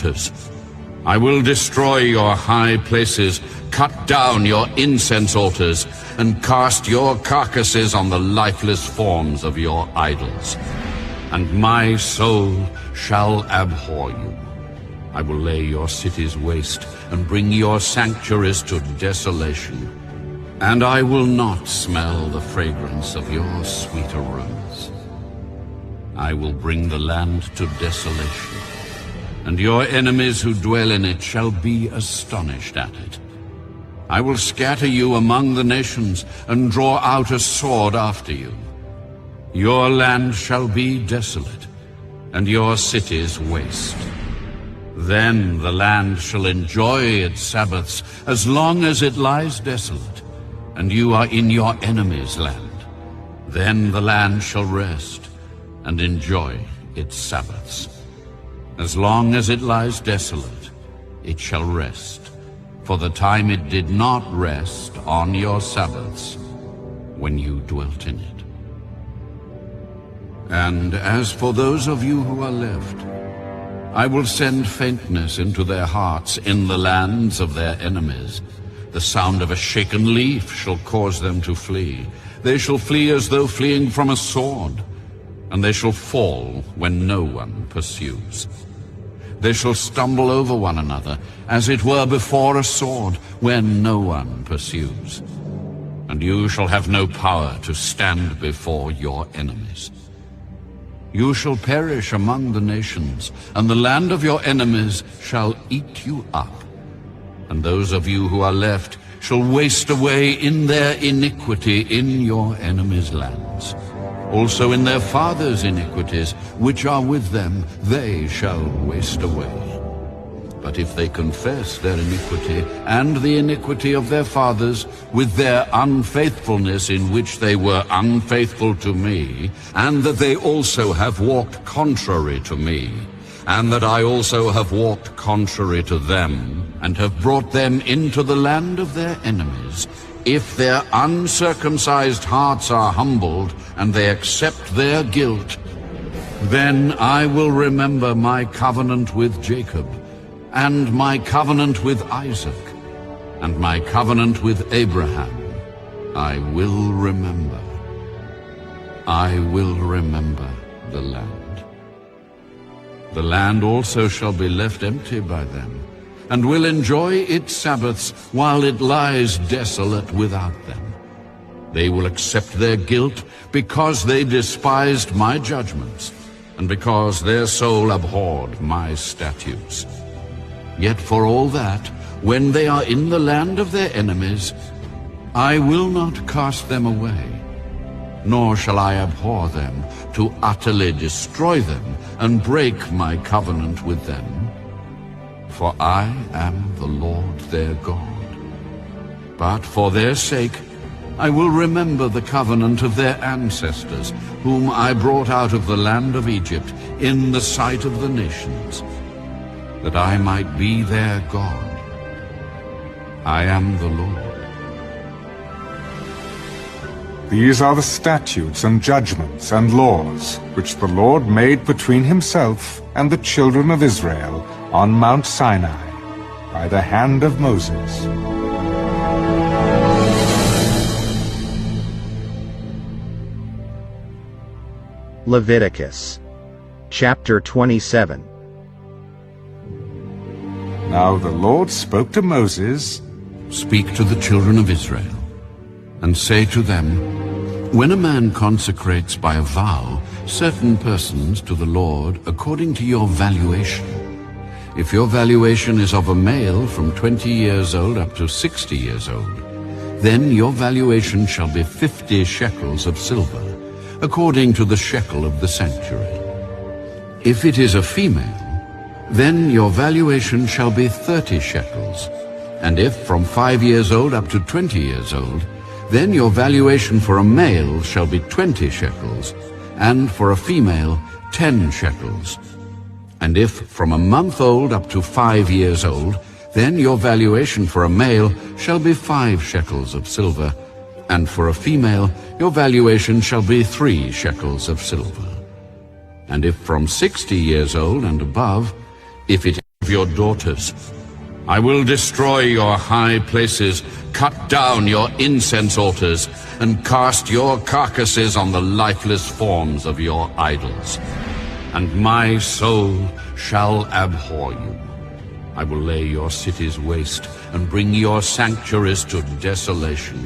altars. I will destroy your high places, cut down your incense altars, and cast your carcasses on the lifeless forms of your idols. And my soul shall abhor you. I will lay your cities waste and bring your sanctuaries to desolation. And I will not smell the fragrance of your sweet aromas. I will bring the land to desolation, and your enemies who dwell in it shall be astonished at it. I will scatter you among the nations and draw out a sword after you. Your land shall be desolate, and your cities waste. Then the land shall enjoy its Sabbaths as long as it lies desolate, and you are in your enemy's land. Then the land shall rest and enjoy its Sabbaths. As long as it lies desolate, it shall rest, for the time it did not rest on your Sabbaths when you dwelt in it. And as for those of you who are left, I will send faintness into their hearts in the lands of their enemies. The sound of a shaken leaf shall cause them to flee. They shall flee as though fleeing from a sword, and they shall fall when no one pursues. They shall stumble over one another, as it were before a sword, when no one pursues. And you shall have no power to stand before your enemies. You shall perish among the nations, and the land of your enemies shall eat you up. And those of you who are left shall waste away in their iniquity in your enemies' lands. Also in their fathers' iniquities, which are with them, they shall waste away. But if they confess their iniquity and the iniquity of their fathers with their unfaithfulness in which they were unfaithful to me, and that they also have walked contrary to me, and that I also have walked contrary to them, and have brought them into the land of their enemies, if their uncircumcised hearts are humbled, and they accept their guilt, then I will remember my covenant with Jacob, and my covenant with Isaac, and my covenant with Abraham. I will remember. I will remember the land. The land also shall be left empty by them, and will enjoy its Sabbaths while it lies desolate without them. They will accept their guilt because they despised my judgments, and because their soul abhorred my statutes. Yet for all that, when they are in the land of their enemies, I will not cast them away, nor shall I abhor them to utterly destroy them and break my covenant with them. For I am the Lord their God. But for their sake I will remember the covenant of their ancestors, whom I brought out of the land of Egypt in the sight of the nations, that I might be their God. I am the Lord. These are the statutes and judgments and laws which the Lord made between himself and the children of Israel on Mount Sinai by the hand of Moses. Leviticus chapter 27. Now the Lord spoke to Moses, Speak to the children of Israel, and say to them, When a man consecrates by a vow certain persons to the Lord according to your valuation, if your valuation is of a male from 20 years old up to 60 years old, then your valuation shall be 50 shekels of silver, according to the shekel of the sanctuary. If it is a female, then your valuation shall be 30 shekels, and if from 5 years old up to 20 years old, then your valuation for a male shall be 20 shekels, and for a female 10 shekels. And if from a month old up to 5 years old, then your valuation for a male shall be 5 shekels of silver, and for a female your valuation shall be 3 shekels of silver. And if from 60 years old and above, if it is a of your daughters. I will destroy your high places, cut down your incense altars, and cast your carcasses on the lifeless forms of your idols. And my soul shall abhor you. I will lay your cities waste and bring your sanctuaries to desolation.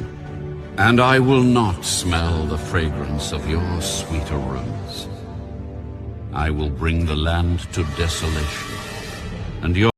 And I will not smell the fragrance of your sweet aromas. I will bring the land to desolation, and your